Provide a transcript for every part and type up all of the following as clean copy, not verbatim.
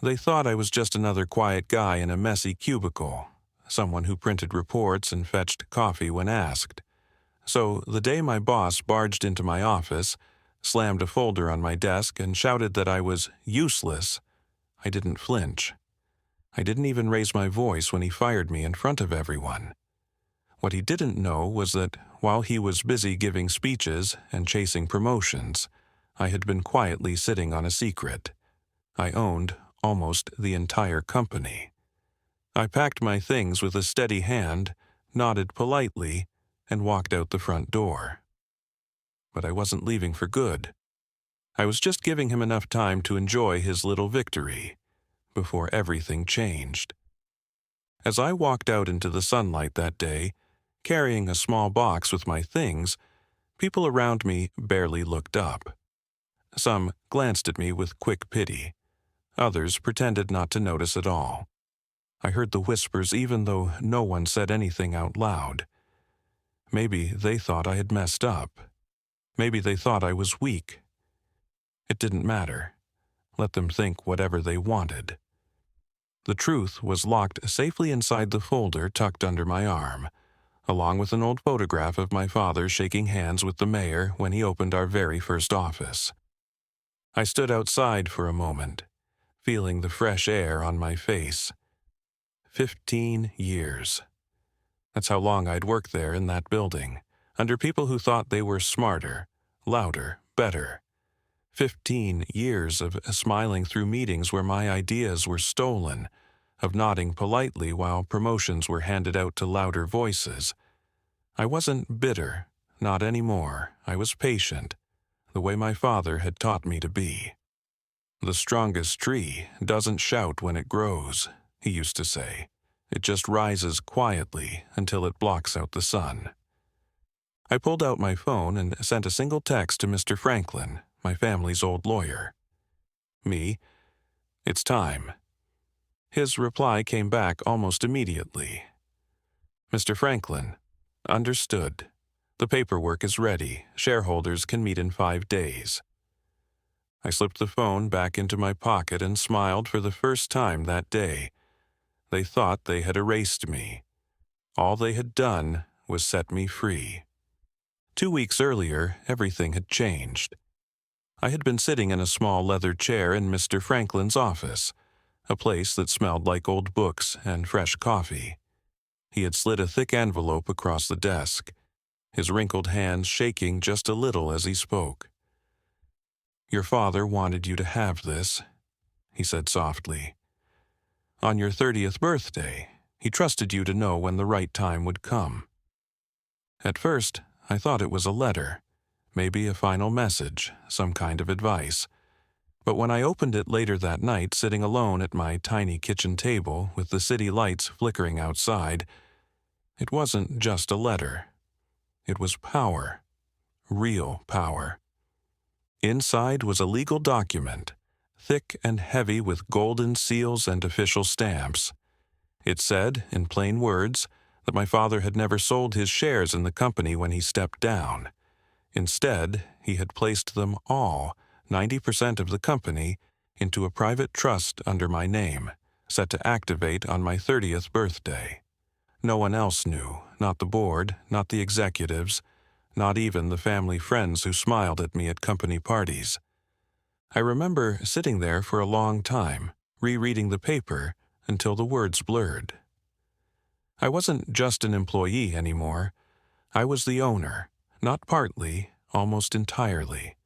They thought I was just another quiet guy in a messy cubicle, someone who printed reports and fetched coffee when asked. So the day my boss barged into my office, slammed a folder on my desk, and shouted that I was useless, I didn't flinch. I didn't even raise my voice when he fired me in front of everyone. What he didn't know was that while he was busy giving speeches and chasing promotions, I had been quietly sitting on a secret. I owned almost the entire company. I packed my things with a steady hand, nodded politely, and walked out the front door. But I wasn't leaving for good. I was just giving him enough time to enjoy his little victory before everything changed. As I walked out into the sunlight that day, carrying a small box with my things, people around me barely looked up. Some glanced at me with quick pity. Others pretended not to notice at all. I heard the whispers even though no one said anything out loud. Maybe they thought I had messed up. Maybe they thought I was weak. It didn't matter. Let them think whatever they wanted. The truth was locked safely inside the folder tucked under my arm, along with an old photograph of my father shaking hands with the mayor when he opened our very first office. I stood outside for a moment, feeling the fresh air on my face. 15 years. That's how long I'd worked there in that building, under people who thought they were smarter, louder, better. 15 years of smiling through meetings where my ideas were stolen, of nodding politely while promotions were handed out to louder voices. I wasn't bitter, not anymore. I was patient, the way my father had taught me to be. The strongest tree doesn't shout when it grows, he used to say. It just rises quietly until it blocks out the sun. I pulled out my phone and sent a single text to Mr. Franklin, my family's old lawyer. Me, it's time. His reply came back almost immediately. Mr. Franklin, understood. The paperwork is ready. Shareholders can meet in 5 days. I slipped the phone back into my pocket and smiled for the first time that day. They thought they had erased me. All they had done was set me free. 2 weeks earlier, everything had changed. I had been sitting in a small leather chair in Mr. Franklin's office, a place that smelled like old books and fresh coffee. He had slid a thick envelope across the desk, his wrinkled hands shaking just a little as he spoke. "Your father wanted you to have this," he said softly. "On your 30th birthday, he trusted you to know when the right time would come." At first, I thought it was a letter, maybe a final message, some kind of advice. But when I opened it later that night, sitting alone at my tiny kitchen table with the city lights flickering outside, it wasn't just a letter. It was power, real power. Inside was a legal document, thick and heavy with golden seals and official stamps. It said, in plain words, that my father had never sold his shares in the company when he stepped down. Instead, he had placed them all, 90% of the company, into a private trust under my name, set to activate on my 30th birthday. No one else knew, not the board, not the executives, not even the family friends who smiled at me at company parties. I remember sitting there for a long time, rereading the paper until the words blurred. I wasn't just an employee anymore. I was the owner, not partly, almost entirely.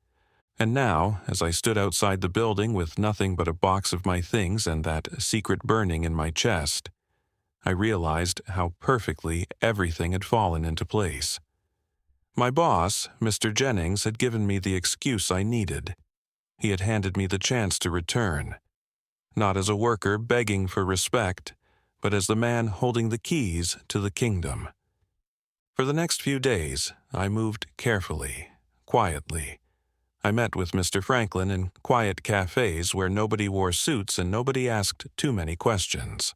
And now, as I stood outside the building with nothing but a box of my things and that secret burning in my chest, I realized how perfectly everything had fallen into place. My boss, Mr. Jennings, had given me the excuse I needed. He had handed me the chance to return, not as a worker begging for respect, but as the man holding the keys to the kingdom. For the next few days, I moved carefully, quietly. I met with Mr. Franklin in quiet cafes where nobody wore suits and nobody asked too many questions.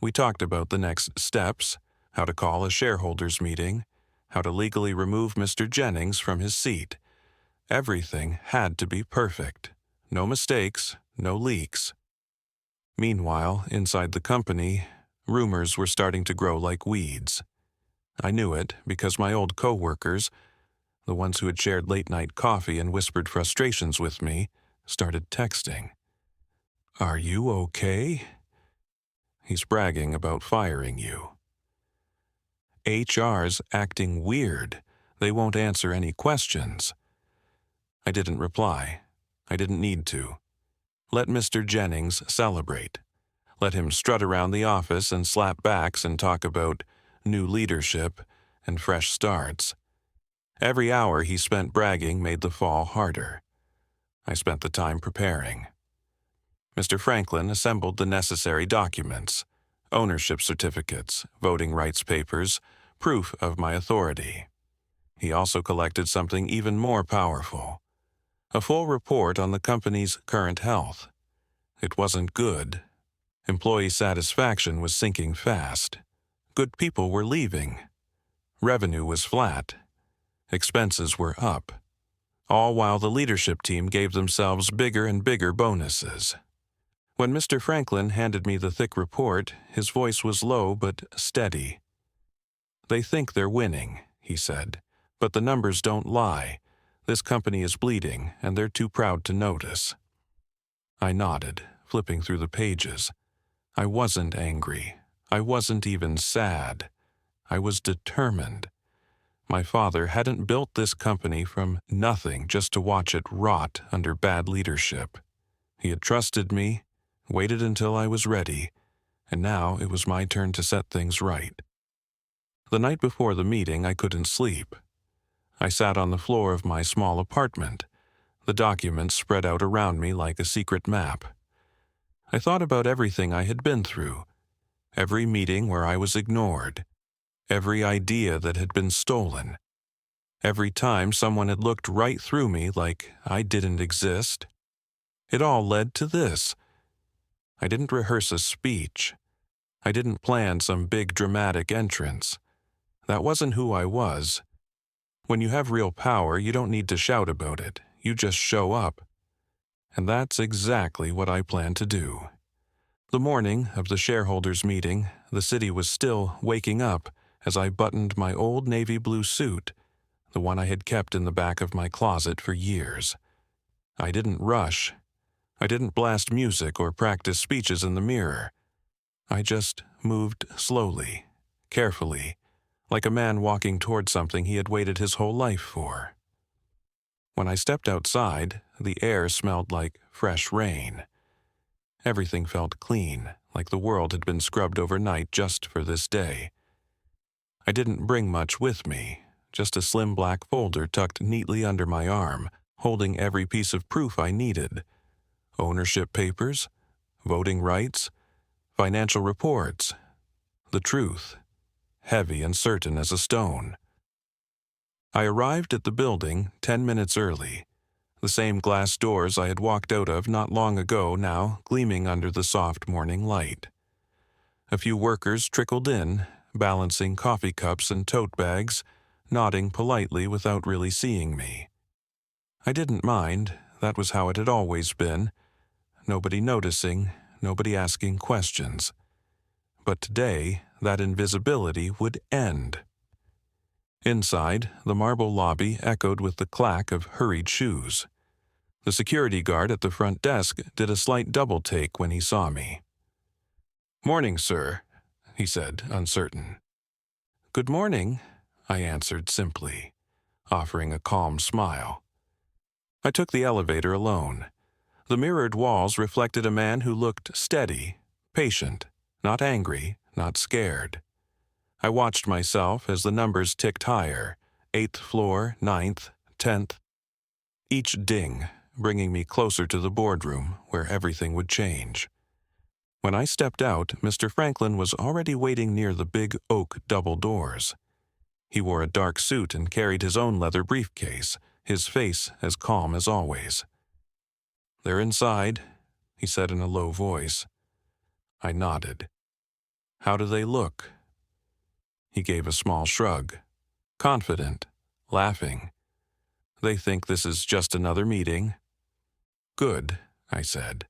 We talked about the next steps, how to call a shareholders meeting, how to legally remove Mr. Jennings from his seat. Everything had to be perfect. No mistakes, no leaks. Meanwhile, inside the company, rumors were starting to grow like weeds. I knew it because my old co-workers, the ones who had shared late-night coffee and whispered frustrations with me, started texting. "Are you okay? He's bragging about firing you. HR's acting weird. They won't answer any questions." I didn't reply. I didn't need to. Let Mr. Jennings celebrate. Let him strut around the office and slap backs and talk about new leadership and fresh starts. Every hour he spent bragging made the fall harder. I spent the time preparing. Mr. Franklin assembled the necessary documents: ownership certificates, voting rights papers, proof of my authority. He also collected something even more powerful: a full report on the company's current health. It wasn't good. Employee satisfaction was sinking fast. Good people were leaving. Revenue was flat. Expenses were up. All while the leadership team gave themselves bigger and bigger bonuses. When Mr. Franklin handed me the thick report, his voice was low but steady. "They think they're winning," he said, "but the numbers don't lie. This company is bleeding, and they're too proud to notice." I nodded, flipping through the pages. I wasn't angry. I wasn't even sad. I was determined. My father hadn't built this company from nothing just to watch it rot under bad leadership. He had trusted me, waited until I was ready, and now it was my turn to set things right. The night before the meeting, I couldn't sleep. I sat on the floor of my small apartment, the documents spread out around me like a secret map. I thought about everything I had been through, every meeting where I was ignored, every idea that had been stolen, every time someone had looked right through me like I didn't exist. It all led to this. I didn't rehearse a speech. I didn't plan some big dramatic entrance. That wasn't who I was. When you have real power, you don't need to shout about it. You just show up. And that's exactly what I plan to do. The morning of the shareholders' meeting, the city was still waking up as I buttoned my old navy blue suit, the one I had kept in the back of my closet for years. I didn't rush. I didn't blast music or practice speeches in the mirror. I just moved slowly, carefully, like a man walking toward something he had waited his whole life for. When I stepped outside, the air smelled like fresh rain. Everything felt clean, like the world had been scrubbed overnight just for this day. I didn't bring much with me, just a slim black folder tucked neatly under my arm, holding every piece of proof I needed: ownership papers, voting rights, financial reports, the truth, heavy and certain as a stone. I arrived at the building 10 minutes early, the same glass doors I had walked out of not long ago now gleaming under the soft morning light. A few workers trickled in, balancing coffee cups and tote bags, nodding politely without really seeing me. I didn't mind. That was how it had always been. Nobody noticing, nobody asking questions. But today, that invisibility would end. Inside, the marble lobby echoed with the clack of hurried shoes. The security guard at the front desk did a slight double-take when he saw me. "Morning, sir," he said, uncertain. "Good morning," I answered simply, offering a calm smile. I took the elevator alone. The mirrored walls reflected a man who looked steady, patient, not angry, not scared. I watched myself as the numbers ticked higher: 8th floor, 9th, 10th. Each ding bringing me closer to the boardroom where everything would change. When I stepped out, Mr. Franklin was already waiting near the big oak double doors. He wore a dark suit and carried his own leather briefcase, his face as calm as always. "They're inside," he said in a low voice. I nodded. "How do they look?" He gave a small shrug. "Confident, laughing. They think this is just another meeting." "Good," I said.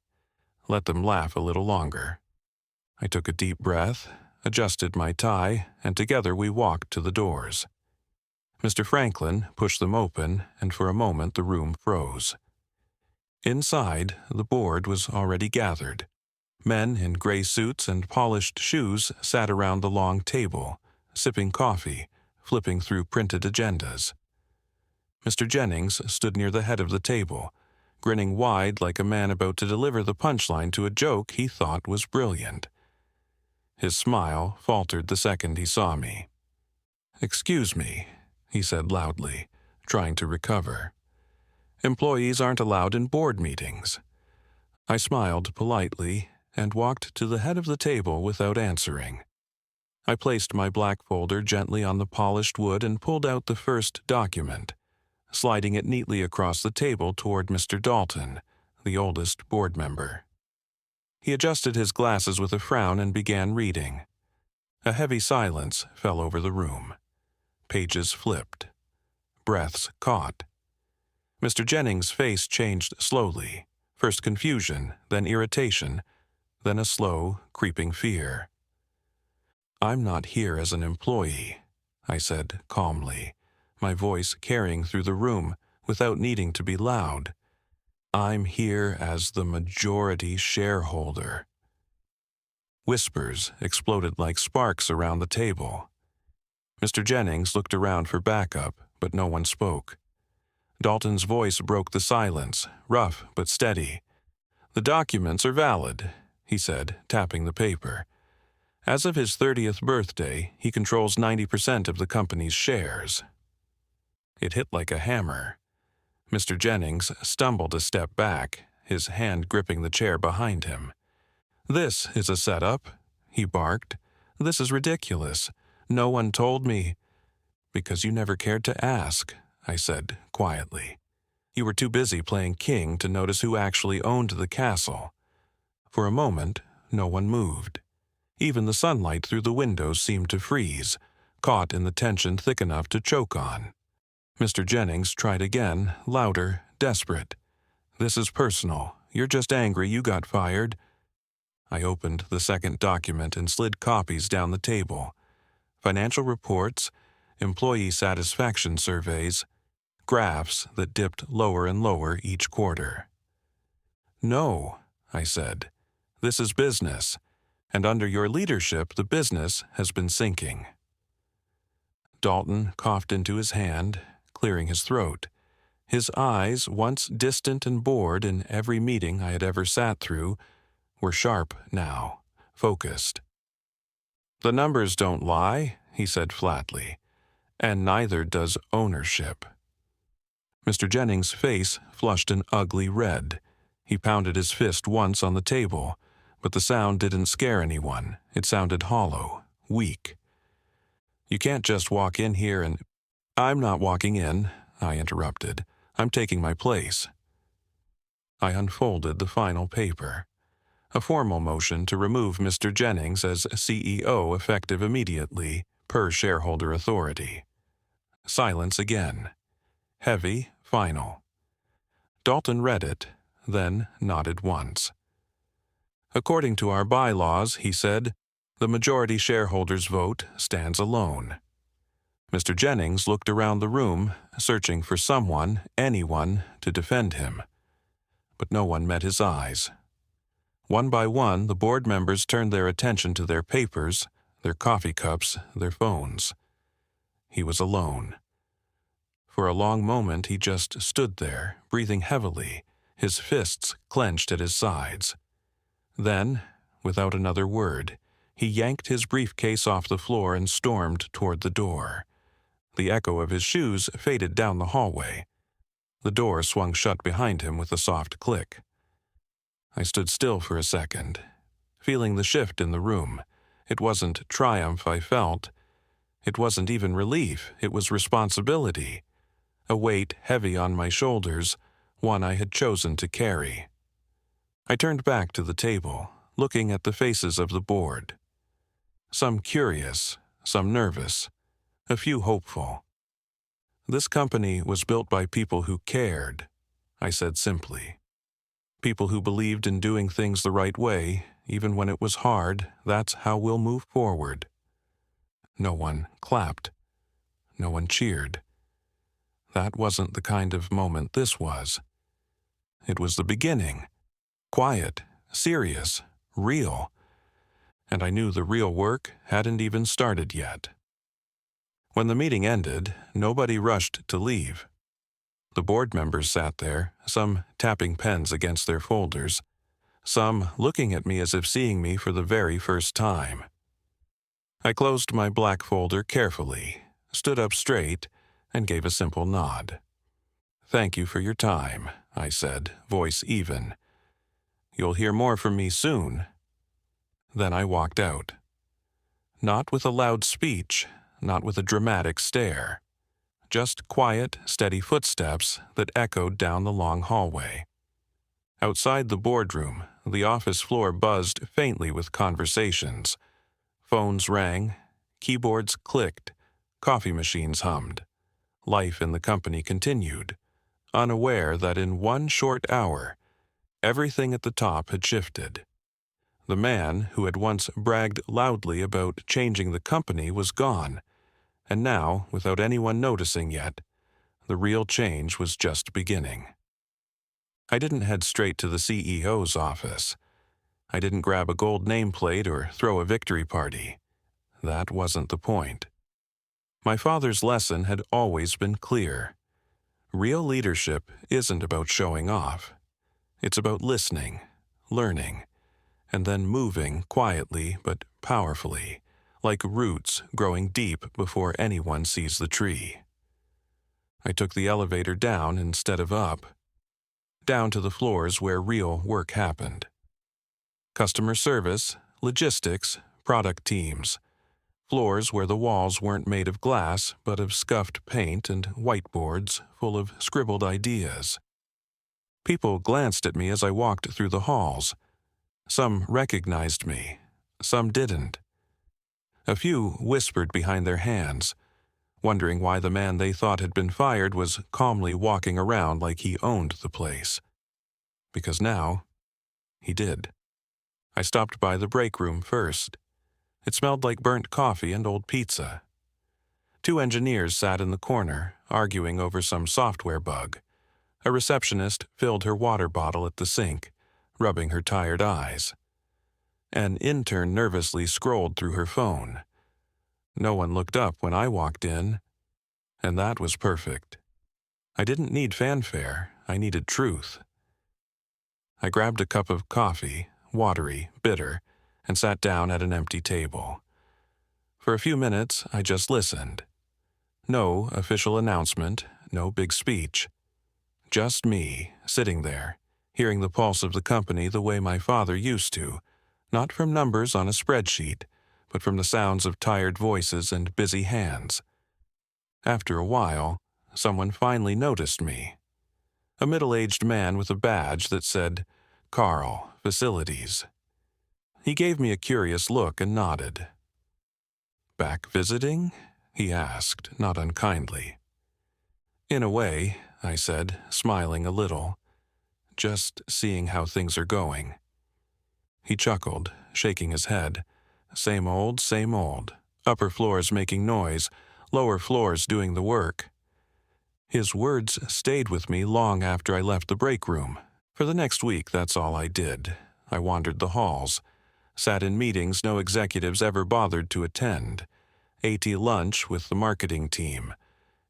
Let them laugh a little longer. I took a deep breath, adjusted my tie, and together we walked to the doors. Mr. Franklin pushed them open, and for a moment the room froze. Inside, the board was already gathered. Men in gray suits and polished shoes sat around the long table, sipping coffee, flipping through printed agendas. Mr. Jennings stood near the head of the table, grinning wide like a man about to deliver the punchline to a joke he thought was brilliant. His smile faltered the second he saw me. "Excuse me," he said loudly, trying to recover. "Employees aren't allowed in board meetings." I smiled politely and walked to the head of the table without answering. I placed my black folder gently on the polished wood and pulled out the first document, sliding it neatly across the table toward Mr. Dalton, the oldest board member. He adjusted his glasses with a frown and began reading. A heavy silence fell over the room. Pages flipped. Breaths caught. Mr. Jennings' face changed slowly, first confusion, then irritation, then a slow, creeping fear. "I'm not here as an employee," I said calmly, my voice carrying through the room without needing to be loud. "I'm here as the majority shareholder." Whispers exploded like sparks around the table. Mr. Jennings looked around for backup, but no one spoke. Dalton's voice broke the silence, rough but steady. "The documents are valid," he said, tapping the paper. "As of his 30th birthday, he controls 90% of the company's shares." It hit like a hammer. Mr. Jennings stumbled a step back, his hand gripping the chair behind him. "This is a setup," he barked. "This is ridiculous. No one told me." "Because you never cared to ask," I said quietly. "You were too busy playing king to notice who actually owned the castle." For a moment, no one moved. Even the sunlight through the windows seemed to freeze, caught in the tension thick enough to choke on. Mr. Jennings tried again, louder, desperate. "This is personal. You're just angry you got fired." I opened the second document and slid copies down the table. Financial reports, employee satisfaction surveys, graphs that dipped lower and lower each quarter. "No," I said. "This is business, and under your leadership the business has been sinking." Dalton coughed into his hand, clearing his throat. His eyes, once distant and bored in every meeting I had ever sat through, were sharp now, focused. "The numbers don't lie," he said flatly, "and neither does ownership." Mr. Jennings' face flushed an ugly red. He pounded his fist once on the table, but the sound didn't scare anyone. It sounded hollow, weak. "You can't just walk in here and—" "I'm not walking in," I interrupted. "I'm taking my place." I unfolded the final paper. A formal motion to remove Mr. Jennings as CEO effective immediately, per shareholder authority. Silence again. Heavy, final. Dalton read it, then nodded once. "According to our bylaws," he said, "the majority shareholders' vote stands alone." Mr. Jennings looked around the room, searching for someone, anyone, to defend him. But no one met his eyes. One by one, the board members turned their attention to their papers, their coffee cups, their phones. He was alone. For a long moment he just stood there, breathing heavily, his fists clenched at his sides. Then, without another word, he yanked his briefcase off the floor and stormed toward the door. The echo of his shoes faded down the hallway. The door swung shut behind him with a soft click. I stood still for a second, feeling the shift in the room. It wasn't triumph I felt. It wasn't even relief. It was responsibility. A weight heavy on my shoulders, one I had chosen to carry. I turned back to the table, looking at the faces of the board. Some curious, some nervous, a few hopeful. This company was built by people who cared, I said simply. People who believed in doing things the right way, even when it was hard, that's how we'll move forward. No one clapped. No one cheered. That wasn't the kind of moment this was. It was the beginning. Quiet, serious, real. And I knew the real work hadn't even started yet. When the meeting ended, nobody rushed to leave. The board members sat there, some tapping pens against their folders, some looking at me as if seeing me for the very first time. I closed my black folder carefully, stood up straight, and gave a simple nod. "Thank you for your time," I said, voice even. "You'll hear more from me soon." Then I walked out. Not with a loud speech, not with a dramatic stare. Just quiet, steady footsteps that echoed down the long hallway. Outside the boardroom, the office floor buzzed faintly with conversations. Phones rang, keyboards clicked, coffee machines hummed. Life in the company continued, unaware that in one short hour, everything at the top had shifted. The man who had once bragged loudly about changing the company was gone, and now, without anyone noticing yet, the real change was just beginning. I didn't head straight to the CEO's office. I didn't grab a gold nameplate or throw a victory party. That wasn't the point. My father's lesson had always been clear. Real leadership isn't about showing off. It's about listening, learning, and then moving quietly but powerfully, like roots growing deep before anyone sees the tree. I took the elevator down instead of up, down to the floors where real work happened. Customer service, logistics, product teams. Floors where the walls weren't made of glass but of scuffed paint and whiteboards full of scribbled ideas. People glanced at me as I walked through the halls. Some recognized me, some didn't. A few whispered behind their hands, wondering why the man they thought had been fired was calmly walking around like he owned the place. Because now, he did. I stopped by the break room first. It smelled like burnt coffee and old pizza. 2 engineers sat in the corner, arguing over some software bug. A receptionist filled her water bottle at the sink, rubbing her tired eyes. An intern nervously scrolled through her phone. No one looked up when I walked in, and that was perfect. I didn't need fanfare, I needed truth. I grabbed a cup of coffee, watery, bitter, and sat down at an empty table. For a few minutes, I just listened. No official announcement, no big speech. Just me, sitting there, hearing the pulse of the company the way my father used to, not from numbers on a spreadsheet, but from the sounds of tired voices and busy hands. After a while, someone finally noticed me. A middle-aged man with a badge that said, "Carl, Facilities." He gave me a curious look and nodded. "Back visiting?" he asked, not unkindly. "In a way," I said, smiling a little. "Just seeing how things are going." He chuckled, shaking his head. Same old, same old. Upper floors making noise, lower floors doing the work. His words stayed with me long after I left the break room. For the next week, that's all I did. I wandered the halls, sat in meetings no executives ever bothered to attend, ate lunch with the marketing team,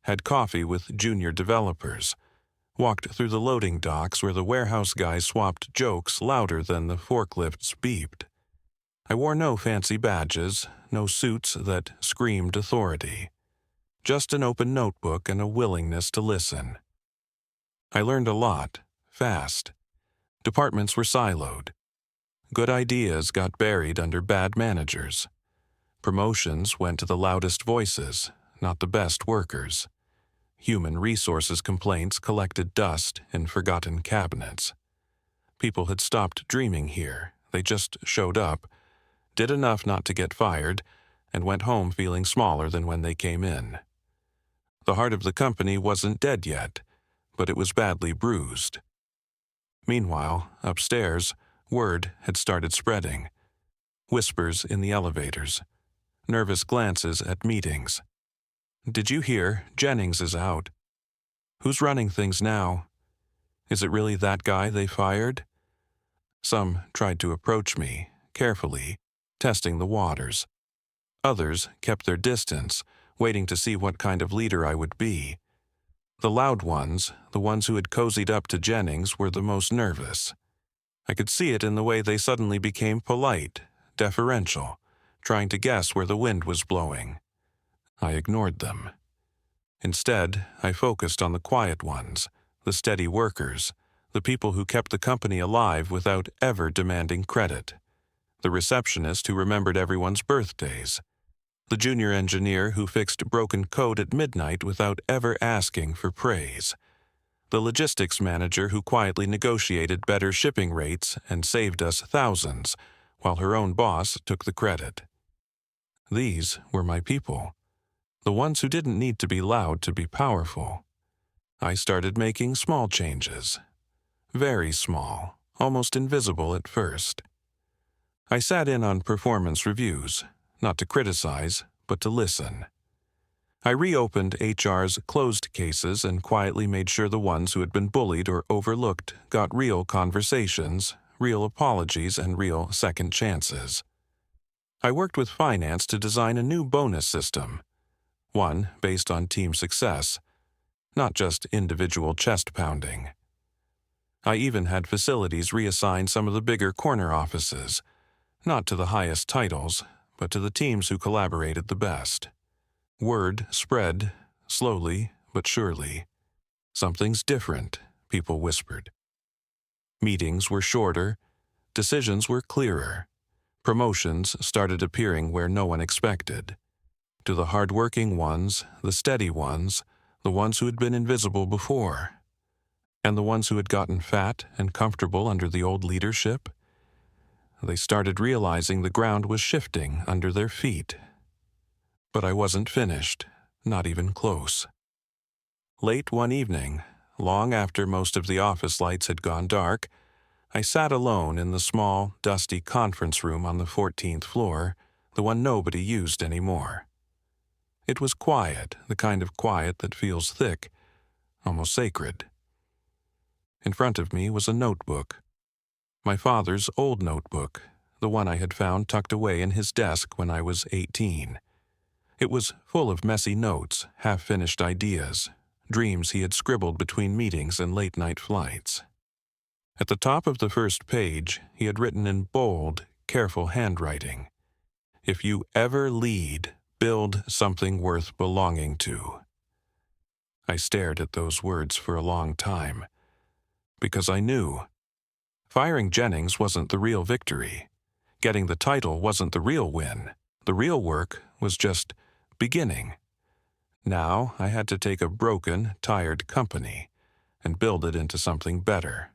had coffee with junior developers, walked through the loading docks where the warehouse guys swapped jokes louder than the forklifts beeped. I wore no fancy badges, no suits that screamed authority. Just an open notebook and a willingness to listen. I learned a lot, fast. Departments were siloed. Good ideas got buried under bad managers. Promotions went to the loudest voices, not the best workers. Human resources complaints collected dust in forgotten cabinets. People had stopped dreaming here. They just showed up, did enough not to get fired, and went home feeling smaller than when they came in. The heart of the company wasn't dead yet, but it was badly bruised. Meanwhile, upstairs, word had started spreading. Whispers in the elevators. Nervous glances at meetings. "Did you hear? Jennings is out. Who's running things now? Is it really that guy they fired?" Some tried to approach me, carefully, testing the waters. Others kept their distance, waiting to see what kind of leader I would be. The loud ones, the ones who had cozied up to Jennings, were the most nervous. I could see it in the way they suddenly became polite, deferential, trying to guess where the wind was blowing. I ignored them. Instead, I focused on the quiet ones, the steady workers, the people who kept the company alive without ever demanding credit. The receptionist who remembered everyone's birthdays. The junior engineer who fixed broken code at midnight without ever asking for praise. The logistics manager who quietly negotiated better shipping rates and saved us thousands, while her own boss took the credit. These were my people. The ones who didn't need to be loud to be powerful. I started making small changes. Very small, almost invisible at first. I sat in on performance reviews, not to criticize, but to listen. I reopened HR's closed cases and quietly made sure the ones who had been bullied or overlooked got real conversations, real apologies, and real second chances. I worked with finance to design a new bonus system, one based on team success, not just individual chest pounding. I even had facilities reassign some of the bigger corner offices, not to the highest titles, but to the teams who collaborated the best. Word spread, slowly but surely. "Something's different," people whispered. Meetings were shorter, decisions were clearer. Promotions started appearing where no one expected. To the hard-working ones, the steady ones, the ones who had been invisible before. And the ones who had gotten fat and comfortable under the old leadership, they started realizing the ground was shifting under their feet. But I wasn't finished, not even close. Late one evening, long after most of the office lights had gone dark, I sat alone in the small, dusty conference room on the 14th floor, the one nobody used anymore. It was quiet, the kind of quiet that feels thick, almost sacred. In front of me was a notebook. My father's old notebook, the one I had found tucked away in his desk when I was 18. It was full of messy notes, half-finished ideas, dreams he had scribbled between meetings and late-night flights. At the top of the first page, he had written in bold, careful handwriting, "If you ever lead, build something worth belonging to." I stared at those words for a long time, because I knew. Firing Jennings wasn't the real victory. Getting the title wasn't the real win. The real work was just beginning. Now I had to take a broken, tired company and build it into something better.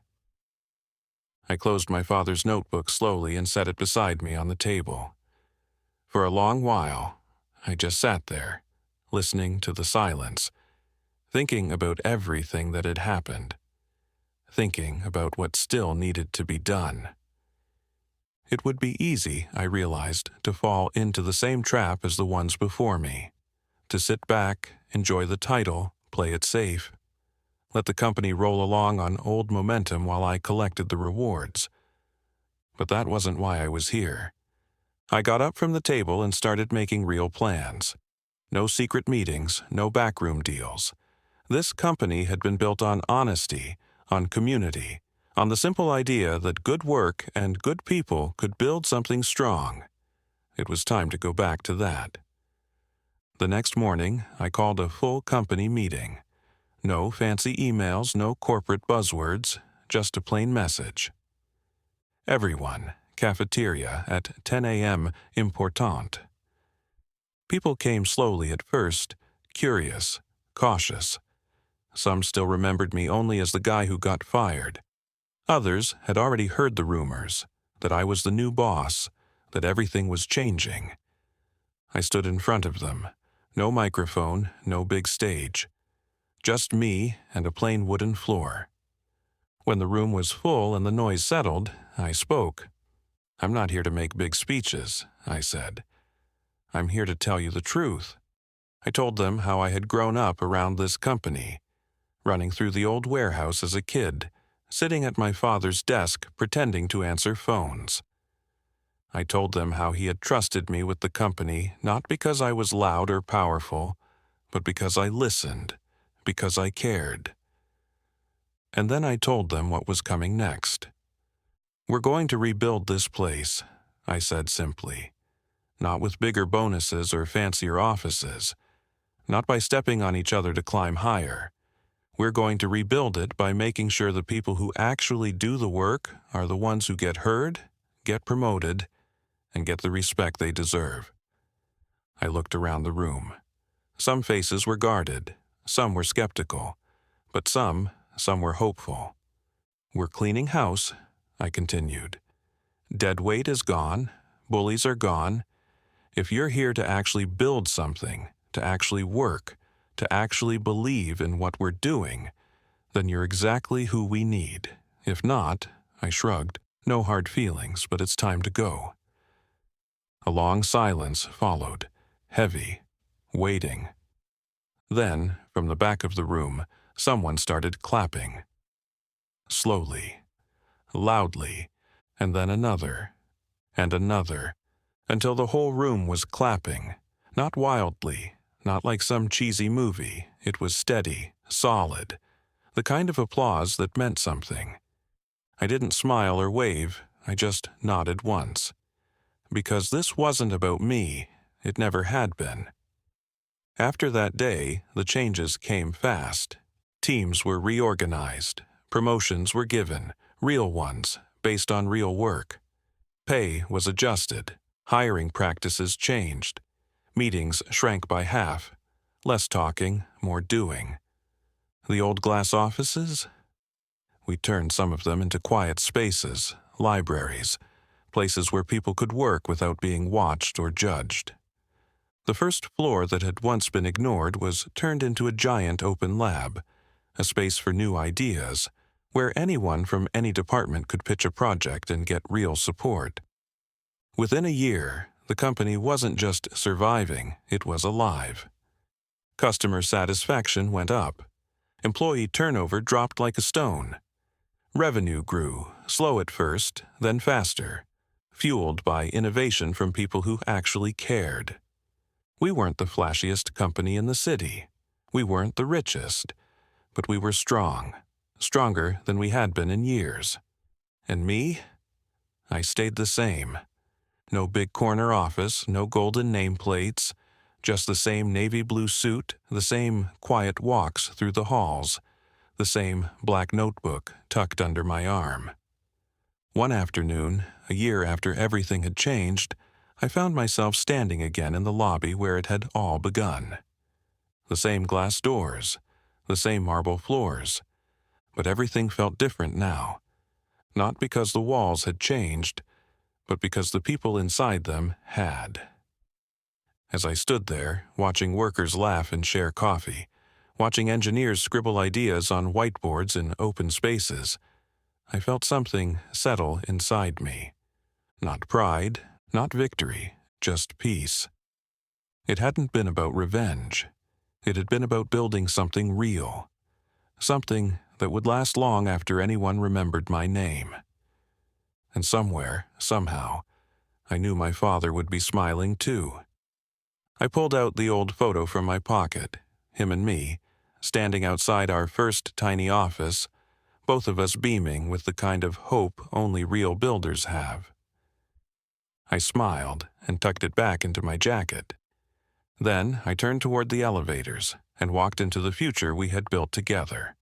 I closed my father's notebook slowly and set it beside me on the table. For a long while, I just sat there, listening to the silence, thinking about everything that had happened, thinking about what still needed to be done. It would be easy, I realized, to fall into the same trap as the ones before me, to sit back, enjoy the title, play it safe, let the company roll along on old momentum while I collected the rewards. But that wasn't why I was here. I got up from the table and started making real plans. No secret meetings, no backroom deals. This company had been built on honesty, on community, on the simple idea that good work and good people could build something strong. It was time to go back to that. The next morning, I called a full company meeting. No fancy emails, no corporate buzzwords, just a plain message. Everyone, cafeteria at 10 a.m. important. People came slowly at first, curious, cautious. Some still remembered me only as the guy who got fired. Others had already heard the rumors, that I was the new boss, that everything was changing. I stood in front of them. No microphone, no big stage. Just me and a plain wooden floor. When the room was full and the noise settled, I spoke. "I'm not here to make big speeches," I said. "I'm here to tell you the truth." I told them how I had grown up around this company, running through the old warehouse as a kid, sitting at my father's desk pretending to answer phones. I told them how he had trusted me with the company not because I was loud or powerful, but because I listened, because I cared. And then I told them what was coming next. "We're going to rebuild this place," I said simply. "Not with bigger bonuses or fancier offices. Not by stepping on each other to climb higher. We're going to rebuild it by making sure the people who actually do the work are the ones who get heard, get promoted, and get the respect they deserve." I looked around the room. Some faces were guarded, some were skeptical, but some were hopeful. "We're cleaning house," I continued. "Dead weight is gone, bullies are gone. If you're here to actually build something, to actually work, to actually believe in what we're doing, then you're exactly who we need. If not," I shrugged, "no hard feelings, but it's time to go." A long silence followed, heavy, waiting. Then, from the back of the room, someone started clapping. Slowly, loudly, and then another, and another, until the whole room was clapping, not wildly, not like some cheesy movie. It was steady, solid, the kind of applause that meant something. I didn't smile or wave, I just nodded once. Because this wasn't about me, it never had been. After that day, the changes came fast. Teams were reorganized, promotions were given, real ones, based on real work. Pay was adjusted, hiring practices changed. Meetings shrank by half, less talking, more doing. The old glass offices? We turned some of them into quiet spaces, libraries, places where people could work without being watched or judged. The first floor that had once been ignored was turned into a giant open lab, a space for new ideas, where anyone from any department could pitch a project and get real support. Within a year, the company wasn't just surviving, it was alive. Customer satisfaction went up. Employee turnover dropped like a stone. Revenue grew, slow at first, then faster, fueled by innovation from people who actually cared. We weren't the flashiest company in the city. We weren't the richest. But we were strong, stronger than we had been in years. And me? I stayed the same. No big corner office, no golden nameplates, just the same navy blue suit, the same quiet walks through the halls, the same black notebook tucked under my arm. One afternoon, a year after everything had changed, I found myself standing again in the lobby where it had all begun. The same glass doors, the same marble floors, but everything felt different now. Not because the walls had changed, but because the people inside them had. As I stood there, watching workers laugh and share coffee, watching engineers scribble ideas on whiteboards in open spaces, I felt something settle inside me. Not pride, not victory, just peace. It hadn't been about revenge. It had been about building something real, something that would last long after anyone remembered my name. And somewhere, somehow, I knew my father would be smiling too. I pulled out the old photo from my pocket, him and me, standing outside our first tiny office, both of us beaming with the kind of hope only real builders have. I smiled and tucked it back into my jacket. Then I turned toward the elevators and walked into the future we had built together.